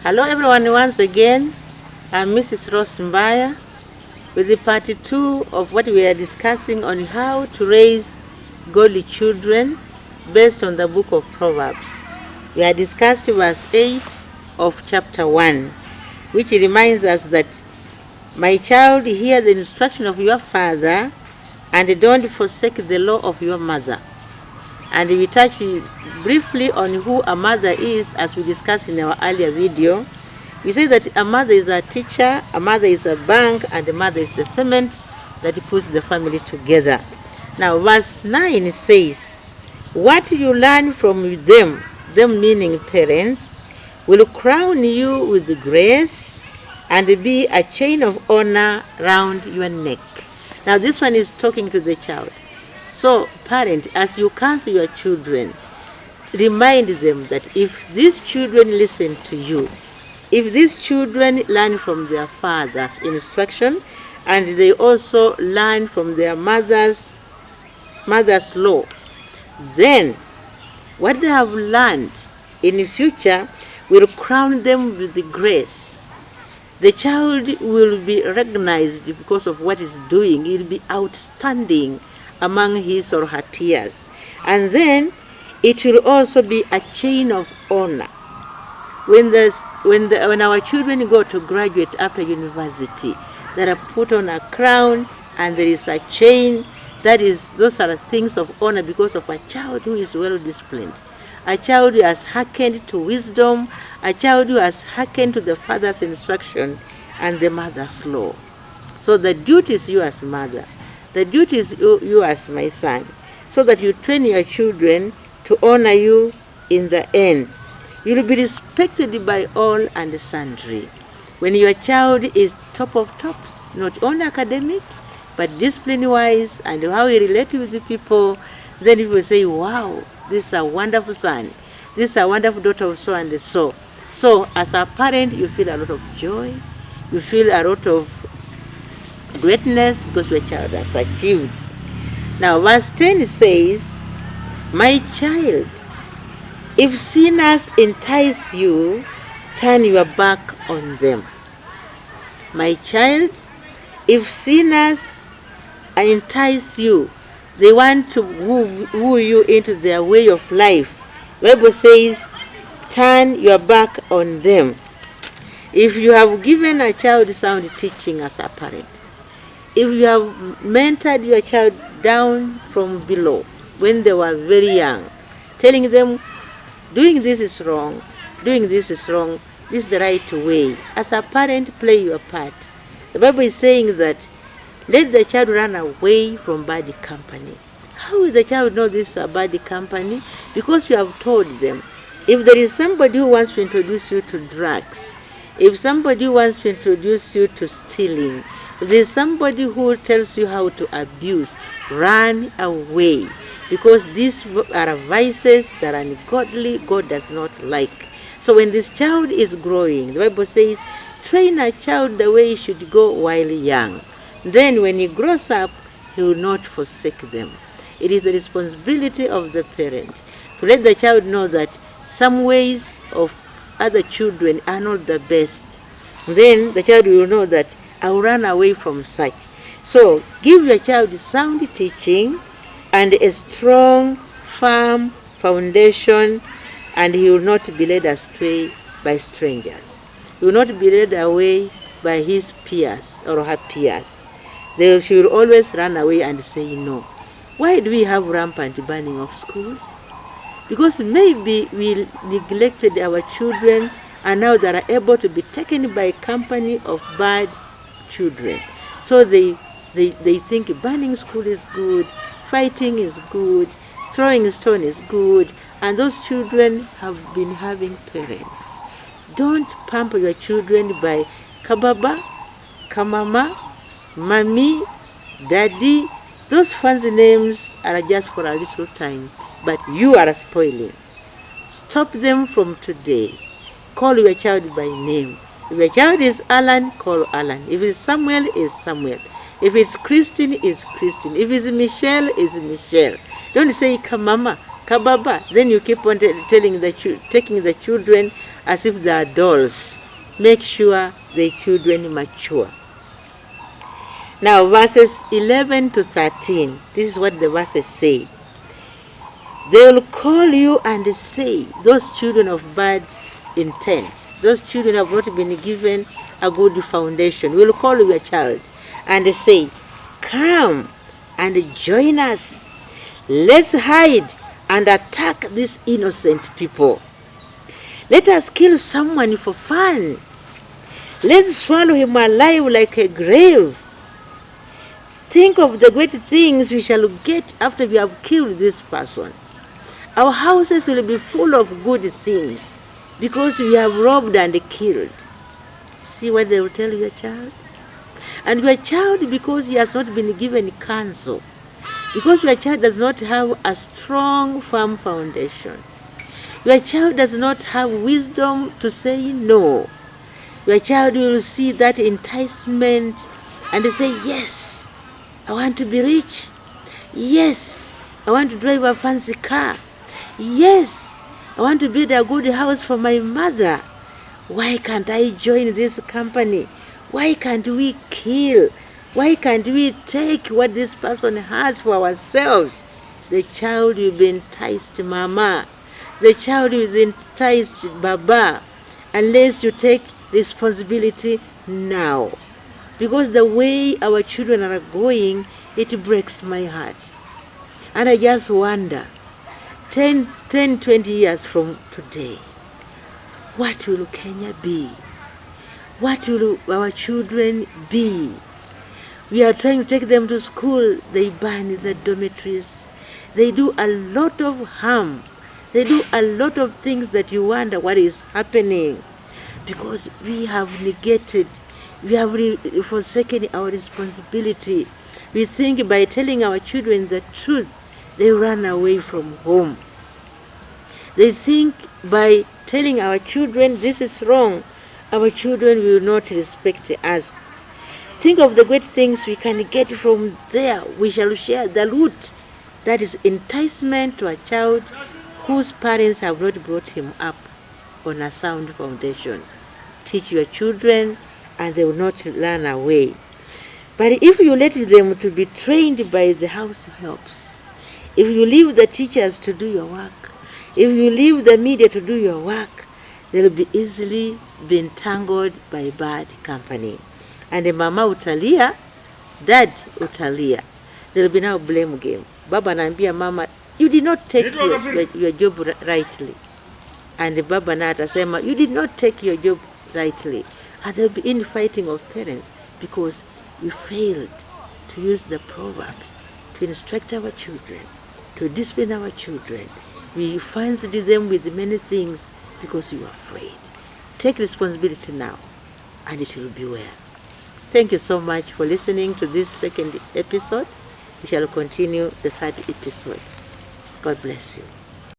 Hello everyone, once again, I'm Mrs. Rose Mbaya with the part 2 of what we are discussing on how to raise godly children based on the book of Proverbs. We have discussed verse 8 of chapter 1, which reminds us that, my child, hear the instruction of your father and don't forsake the law of your mother. And we touched briefly on who a mother is, as we discussed in our earlier video. We say that a mother is a teacher, a mother is a bank, and a mother is the cement that puts the family together. Now, verse 9 says, what you learn from them meaning parents, will crown you with grace and be a chain of honor round your neck. Now, this one is talking to the child. So, parent, as you counsel your children, remind them that if these children listen to you, if these children learn from their father's instruction, and they also learn from their mother's law, then what they have learned in the future will crown them with the grace. The child will be recognized because of what he's doing. He'll be outstanding among his or her peers. And then it will also be a chain of honor. When our children go to graduate after university, they are put on a crown and there is a chain. Those are things of honor because of a child who is well disciplined, a child who has hearkened to wisdom, a child who has hearkened to the father's instruction and the mother's law. So the duty is you as mother. The duty is you as my son, so that you train your children to honor you in the end. You will be respected by all and sundry. When your child is top of tops, not only academic, but discipline-wise and how he relates with the people, then people say, wow, this is a wonderful son. This is a wonderful daughter of so and so. So as a parent, you feel a lot of joy. You feel a lot of greatness because your child has achieved. Now verse 10 says, my child, if sinners entice you, turn your back on them. My child, if sinners entice you, they want to woo you into their way of life, the Bible says, turn your back on them. If you have given a child sound teaching as a parent, if you have mentored your child down from below when they were very young, telling them, doing this is wrong, doing this is wrong, this is the right way. As a parent, play your part. The Bible is saying that let the child run away from bad company. How will the child know this is a bad company? Because you have told them. If there is somebody who wants to introduce you to drugs, if somebody wants to introduce you to stealing, if there is somebody who tells you how to abuse, run away. Because these are vices that are ungodly, God does not like. So when this child is growing, the Bible says, train a child the way he should go while young. Then when he grows up, he will not forsake them. It is the responsibility of the parent to let the child know that some ways of other children are not the best. Then the child will know that I will run away from such. So give your child sound teaching and a strong, firm foundation, and he will not be led astray by strangers. He will not be led away by his peers or her peers. She will always run away and say no. Why do we have rampant burning of schools? Because maybe we neglected our children and now they are able to be taken by a company of bad children. So they think burning school is good, fighting is good, throwing stone is good, and those children have been having parents. Don't pamper your children by kababa, kamama, mommy, daddy. Those fancy names are just for a little time, but you are spoiling. Stop them from today. Call your child by name. If your child is Alan, call Alan. If it's Samuel, is Samuel. If it's Christine, is Christine. If it's Michelle, is Michelle. Don't say Kamama, Kababa. Then you keep on taking the children as if they are dolls. Make sure the children mature. Now, verses 11 to 13, this is what the verses say. They will call you and say, those children of bad intent, those children have not been given a good foundation, will call you a child and say, come and join us. Let's hide and attack these innocent people. Let us kill someone for fun. Let's swallow him alive like a grave. Think of the great things we shall get after we have killed this person. Our houses will be full of good things because we have robbed and killed. See what they will tell your child? And your child, because he has not been given counsel, because your child does not have a strong, firm foundation, your child does not have wisdom to say no, your child will see that enticement and say, yes, I want to be rich. Yes, I want to drive a fancy car. Yes, I want to build a good house for my mother. Why can't I join this company? Why can't we kill? Why can't we take what this person has for ourselves? The child will be enticed, mama. The child will be enticed, baba, unless you take responsibility now. Because the way our children are going, it breaks my heart. And I just wonder, 10, 20 years from today, what will Kenya be? What will our children be? We are trying to take them to school. They burn the dormitories. They do a lot of harm. They do a lot of things that you wonder what is happening. Because we have negated, we have forsaken our responsibility. We think by telling our children the truth, they run away from home. They think by telling our children this is wrong, our children will not respect us. Think of the great things we can get from there. We shall share the loot. That is enticement to a child whose parents have not brought him up on a sound foundation. Teach your children and they will not run away. But if you let them to be trained by the house helps, if you leave the teachers to do your work, if you leave the media to do your work, they'll be easily be entangled by bad company. And the mama utalia, dad utalia. There'll be now blame game. Baba anaambia mama, you did not take your job rightly. And the baba na atasema, you did not take your job rightly. And there'll be infighting of parents because we failed to use the Proverbs to instruct our children, to discipline our children. We fancied them with many things because we were afraid. Take responsibility now, and it will be well. Thank you so much for listening to this second episode. We shall continue the third episode. God bless you.